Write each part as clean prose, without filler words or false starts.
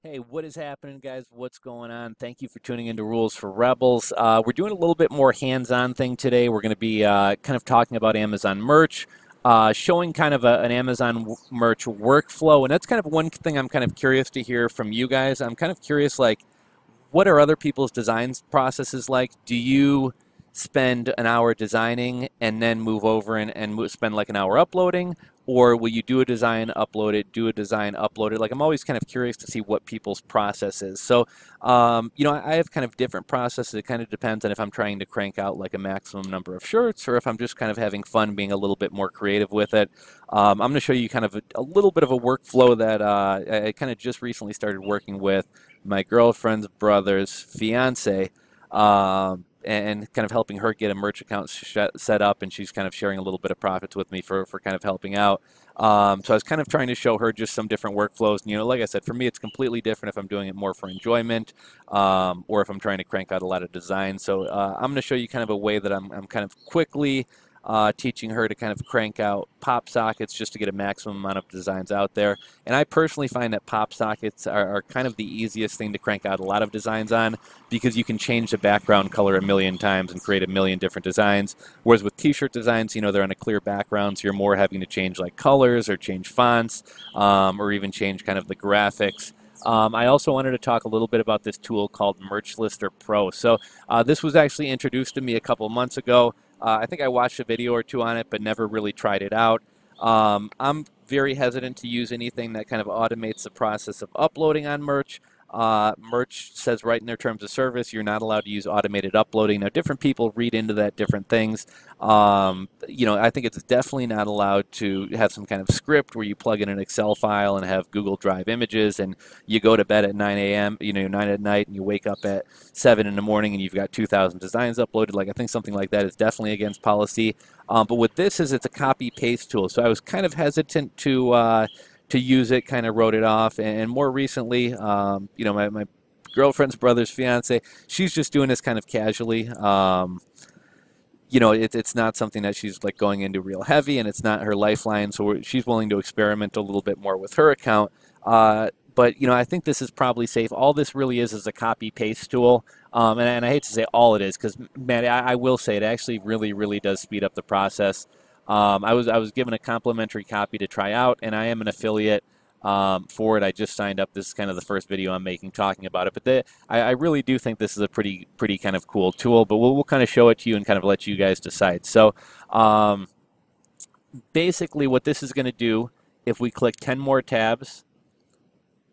Hey, what is happening, guys? What's going on? Thank you for tuning into Rules for Rebels. We're doing a little bit more hands-on thing today. We're going to be kind of talking about Amazon merch, showing kind of an Amazon merch workflow, and that's kind of one thing I'm kind of curious to hear from you guys. I'm kind of curious, like, what are other people's design processes like? Do you spend an hour designing and then move over and spend like an hour uploading? Or will you do a design, upload it, do a design, upload it? Like, I'm always kind of curious to see what people's process is. So, I have kind of different processes. It kind of depends on if I'm trying to crank out like a maximum number of shirts or if I'm just kind of having fun being a little bit more creative with it. I'm going to show you kind of a little bit of a workflow that I kind of just recently started working with my girlfriend's brother's fiance, and kind of helping her get a merch account set up, and she's kind of sharing a little bit of profits with me for kind of helping out. So I was kind of trying to show her just some different workflows. And, like I said, for me, it's completely different if I'm doing it more for enjoyment, or if I'm trying to crank out a lot of design. So I'm going to show you kind of a way that I'm kind of quickly teaching her to kind of crank out pop sockets just to get a maximum amount of designs out there. And I personally find that pop sockets are kind of the easiest thing to crank out a lot of designs on, because you can change the background color a million times and create a million different designs. Whereas with t-shirt designs, they're on a clear background, so you're more having to change like colors or change fonts, or even change kind of the graphics. I also wanted to talk a little bit about this tool called Merch Lister Pro. So this was actually introduced to me a couple months ago. I think I watched a video or two on it, but never really tried it out. I'm very hesitant to use anything that kind of automates the process of uploading on merch. Merch says right in their terms of service, you're not allowed to use automated uploading. Now, different people read into that different things. I think it's definitely not allowed to have some kind of script where you plug in an Excel file and have Google Drive images, and you go to bed at 9 a.m., 9 at night, and you wake up at 7 in the morning and you've got 2,000 designs uploaded. Like, I think something like that is definitely against policy. But with this it's a copy-paste tool. So I was kind of hesitant to use it, kind of wrote it off. And more recently, my girlfriend's brother's fiance, she's just doing this kind of casually. It's not something that she's like going into real heavy, and it's not her lifeline, so she's willing to experiment a little bit more with her account. But I think this is probably safe. All this really is a copy-paste tool. And I hate to say all it is, because, man, I will say it actually really, really does speed up the process. I was given a complimentary copy to try out, and I am an affiliate for it. I just signed up. This is kind of the first video I'm making talking about it. But I really do think this is a pretty kind of cool tool. But we'll kind of show it to you and kind of let you guys decide. So basically what this is going to do, if we click 10 more tabs,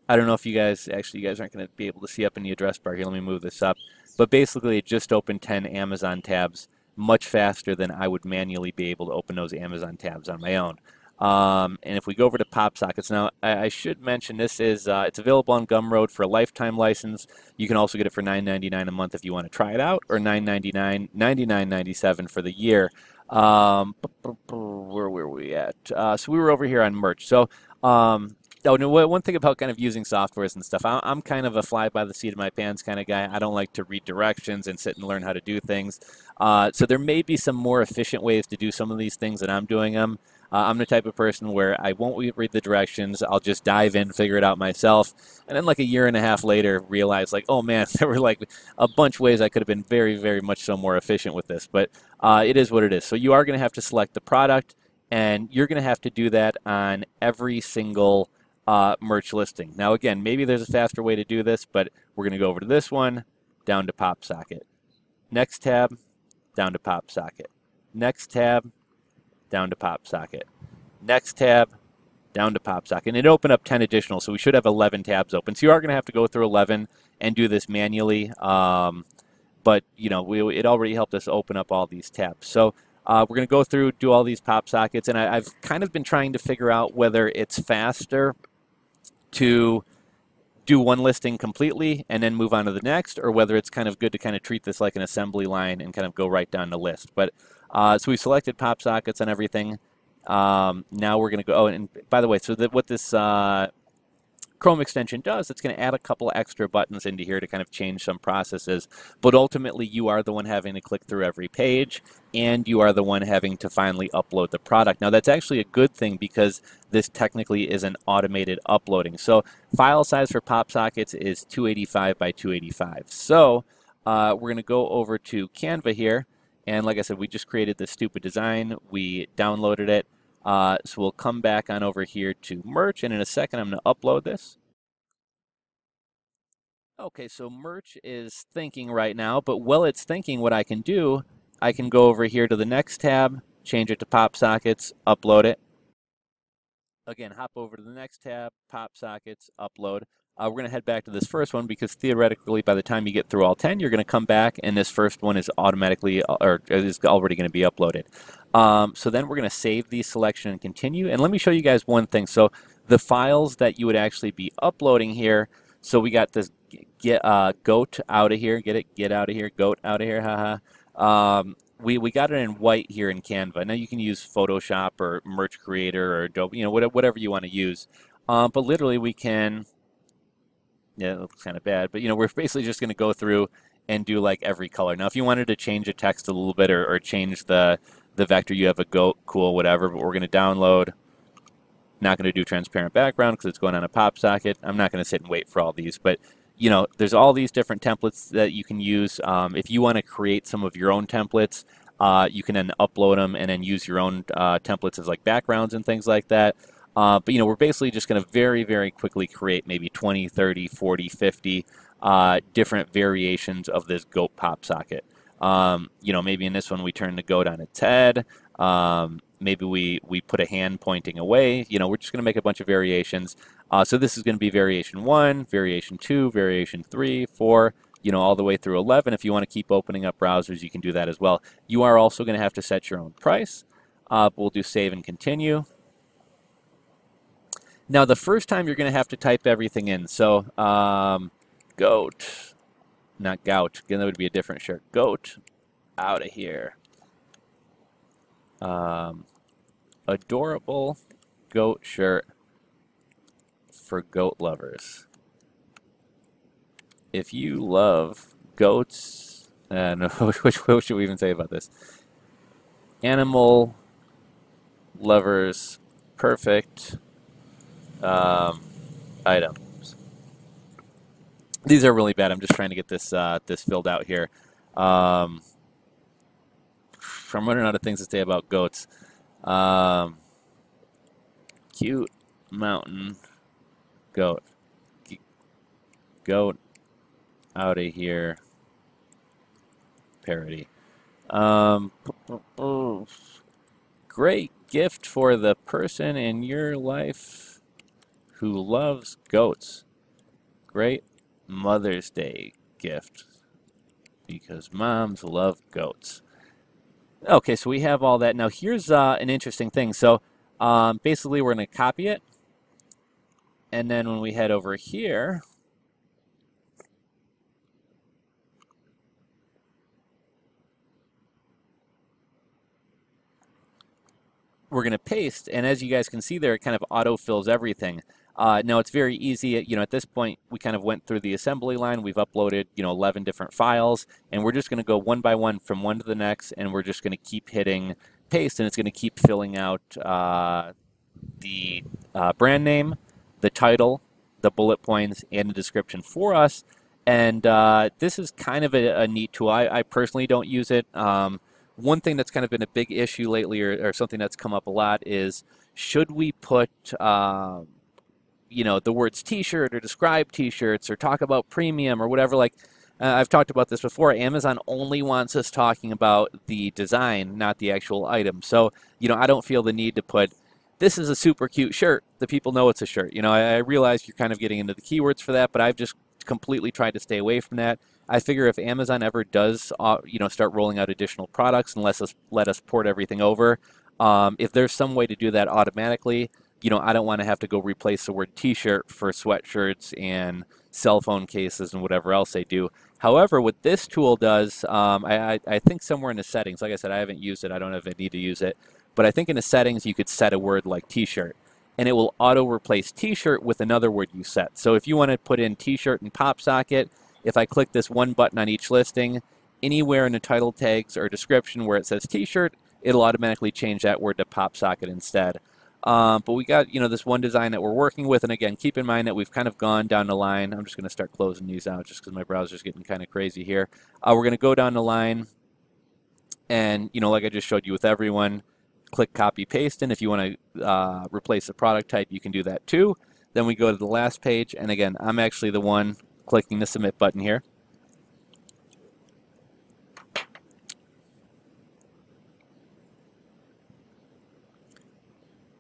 I don't know if you guys aren't going to be able to see up in the address bar here. Let me move this up. But basically it just opened 10 Amazon tabs much faster than I would manually be able to open those Amazon tabs on my own. And if we go over to pop sockets, now I should mention this is it's available on Gumroad for a lifetime license. You can also get it for $9.99 a month if you want to try it out, or $9.99, $99.97 for the year. Where were we at? So we were over here on merch. So one thing about kind of using softwares and stuff, I'm kind of a fly by the seat of my pants kind of guy. I don't like to read directions and sit and learn how to do things. So there may be some more efficient ways to do some of these things than I'm doing them. I'm the type of person where I won't read the directions. I'll just dive in, figure it out myself, and then like a year and a half later realize, like, oh man, there were like a bunch of ways I could have been very, very much so more efficient with this. But it is what it is. So you are going to have to select the product, and you're going to have to do that on every single merch listing. Now again, maybe there's a faster way to do this, but we're going to go over to this one, down to pop socket. Next tab, down to pop socket. Next tab, down to pop socket. Next tab, down to pop socket. And it opened up 10 additional, so we should have 11 tabs open. So you are going to have to go through 11 and do this manually. But it already helped us open up all these tabs. So we're going to go through, do all these pop sockets, and I've kind of been trying to figure out whether it's faster to do one listing completely and then move on to the next, or whether it's kind of good to kind of treat this like an assembly line and kind of go right down the list. But so we selected pop sockets and everything. Now we're going to go. Oh, and by the way, so what this Chrome extension does, it's going to add a couple extra buttons into here to kind of change some processes, but ultimately you are the one having to click through every page, and you are the one having to finally upload the product. Now that's actually a good thing because this technically is an automated uploading. So file size for PopSockets is 285 by 285. So we're going to go over to Canva here, and like I said, we just created this stupid design. We downloaded it. So we'll come back on over here to merch, and in a second I'm going to upload this. Okay, so merch is thinking right now, but while it's thinking, what I can do, I can go over here to the next tab, change it to PopSockets, upload it. Again, hop over to the next tab, PopSockets, upload. We're going to head back to this first one because theoretically by the time you get through all 10, you're going to come back and this first one is automatically, or is already going to be uploaded. So then we're going to save the selection and continue. And let me show you guys one thing. So the files that you would actually be uploading here, so we got this goat out of here, get out of here, goat out of here, haha. We got it in white here in Canva. Now you can use Photoshop or Merch Creator or Adobe, you know, whatever you want to use. But literally we can, yeah, it looks kind of bad, but you know, we're basically just going to go through and do like every color. Now if you wanted to change the text a little bit or change the vector, you have a goat, cool, whatever, but we're going to download. Not going to do transparent background because it's going on a pop socket. I'm not going to sit and wait for all these, but you know, there's all these different templates that you can use. If you want to create some of your own templates, you can then upload them and then use your own templates as like backgrounds and things like that. But you know, we're basically just going to very, very quickly create maybe 20, 30, 40, 50 different variations of this goat pop socket. You know, maybe in this one we turn the goat on its head. Maybe we put a hand pointing away. You know, we're just going to make a bunch of variations. So this is going to be variation 1, variation 2, variation 3, 4, you know, all the way through 11. If you want to keep opening up browsers, you can do that as well. You are also going to have to set your own price. We'll do save and continue. Now, the first time you're going to have to type everything in. So goat, not gout. Again, that would be a different shirt. Goat, out of here. Adorable goat shirt for goat lovers. If you love goats, no, what should we even say about this? Animal lovers, perfect items. These are really bad. I'm just trying to get this this filled out here. I'm running out of things to say about goats. Cute mountain goat. Goat out of here. Parody. Great gift for the person in your life who loves goats. Great Mother's Day gift because moms love goats. Okay, so we have all that. Now here's an interesting thing. So basically we're going to copy it. And then when we head over here, we're going to paste. And as you guys can see there, it kind of auto-fills everything. Now it's very easy. You know, at this point, we kind of went through the assembly line. We've uploaded, you know, 11 different files. And we're just going to go one by one from one to the next. And we're just going to keep hitting paste. And it's going to keep filling out the brand name, the title, the bullet points, and the description for us. And this is kind of a neat tool. I personally don't use it. One thing that's kind of been a big issue lately, or something that's come up a lot, is should we put you know, the words t-shirt or describe t-shirts or talk about premium or whatever. Like I've talked about this before, Amazon only wants us talking about the design, not the actual item. So, you know, I don't feel the need to put, this is a super cute shirt. The people know it's a shirt. You know, I realize you're kind of getting into the keywords for that, but I've just completely tried to stay away from that. I figure if Amazon ever does, you know, start rolling out additional products and let us port everything over, if there's some way to do that automatically, you know, I don't want to have to go replace the word t-shirt for sweatshirts and cell phone cases and whatever else they do. However, what this tool does, I think somewhere in the settings, like I said, I haven't used it. I don't have a need to use it. But I think in the settings, you could set a word like t-shirt. and it will auto replace t-shirt with another word you set. So if you want to put in t-shirt and pop socket, if I click this one button on each listing, anywhere in the title tags or description where it says t-shirt, it'll automatically change that word to pop socket instead. But we got, this one design that we're working with, and again, keep in mind that we've kind of gone down the line. I'm just going to start closing these out just because my browser's getting kind of crazy here. We're going to go down the line, and, like I just showed you with everyone, click copy paste, and if you want to replace the product type, you can do that too. Then we go to the last page, and again, I'm actually the one clicking the submit button here.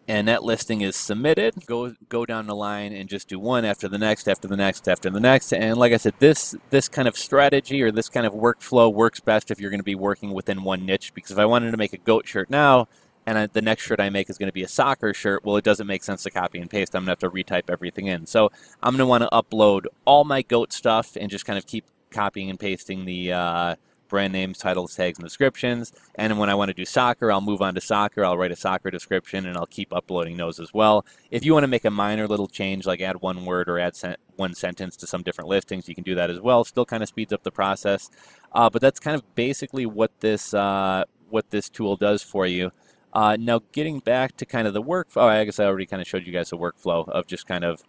And that listing is submitted. Go down the line and just do one after the next, after the next, after the next. And like I said, this kind of strategy or this kind of workflow works best if you're going to be working within one niche. Because if I wanted to make a goat shirt now, and the next shirt I make is going to be a soccer shirt, well, it doesn't make sense to copy and paste. I'm going to have to retype everything in. So I'm going to want to upload all my goat stuff and just kind of keep copying and pasting the brand names, titles, tags, and descriptions. And when I want to do soccer, I'll move on to soccer. I'll write a soccer description, and I'll keep uploading those as well. If you want to make a minor little change, like add one word or add one sentence to some different listings, you can do that as well. Still kind of speeds up the process. But that's kind of basically what this tool does for you. Now, getting back to kind of the workflow, I guess I already kind of showed you guys the workflow of just kind of,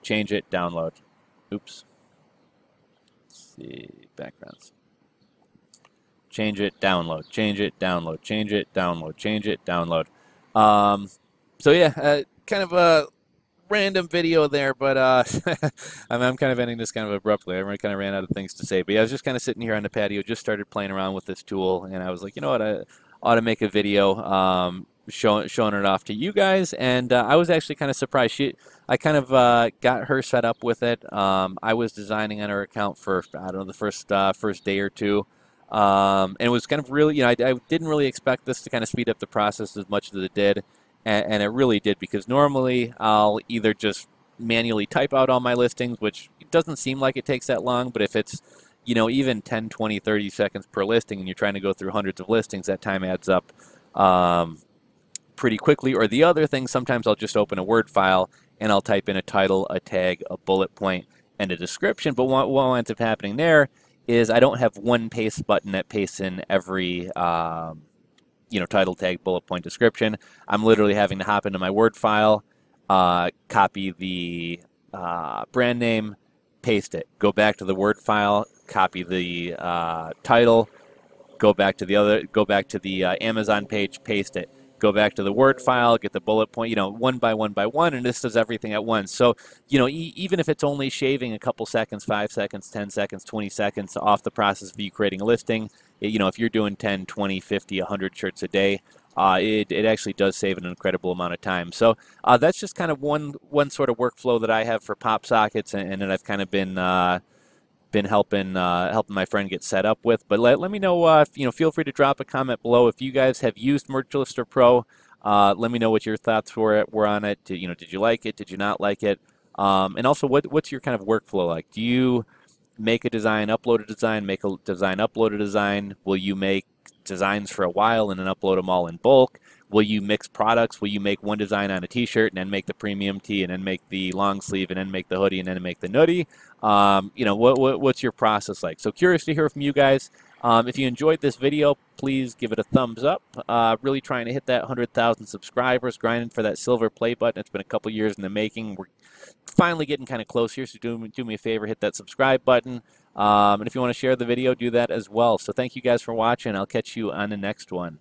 change it, download. Oops. Let's see, backgrounds. Change it, download, change it, download, change it, download, change it, download. So yeah, kind of a random video there, but I'm kind of ending this kind of abruptly. I kind of ran out of things to say, but yeah, I was just kind of sitting here on the patio, just started playing around with this tool, and I was like, you know what, I ought to make a video showing it off to you guys, and I was actually kind of surprised. I kind of got her set up with it. I was designing on her account for, I don't know, the first day or two. And it was kind of really, I didn't really expect this to kind of speed up the process as much as it did, and it really did, because normally I'll either just manually type out all my listings, which it doesn't seem like it takes that long, but if it's, even 10, 20, 30 seconds per listing and you're trying to go through hundreds of listings, that time adds up pretty quickly. Or the other thing, sometimes I'll just open a Word file and I'll type in a title, a tag, a bullet point, and a description, but what ends up happening there is I don't have one paste button that pastes in every title, tag, bullet point, description. I'm literally having to hop into my Word file, copy the brand name, paste it, go back to the Word file, copy the title, go back to the Amazon page, paste it, go back to the Word file, get the bullet point, one by one, and this does everything at once. So, even if it's only shaving a couple seconds, 5 seconds, 10 seconds, 20 seconds off the process of you creating a listing, if you're doing 10, 20, 50, 100 shirts a day, it actually does save an incredible amount of time. So that's just kind of one sort of workflow that I have for pop sockets, and that I've kind of been helping my friend get set up with. But let me know, feel free to drop a comment below if you guys have used Merch Lister Pro. Let me know what your thoughts were on it. Did you like it? Did you not like it? And also, what's your kind of workflow like? Do you make a design, upload a design, make a design, upload a design? Will you make designs for a while and then upload them all in bulk? Will you mix products? Will you make one design on a t-shirt and then make the premium tee and then make the long sleeve and then make the hoodie and then make the nutty? What's your process like? So curious to hear from you guys. If you enjoyed this video, please give it a thumbs up. Really trying to hit that 100,000 subscribers, grinding for that silver play button. It's been a couple years in the making. We're finally getting kind of close here, so do me a favor, hit that subscribe button. And if you want to share the video, do that as well. So thank you guys for watching. I'll catch you on the next one.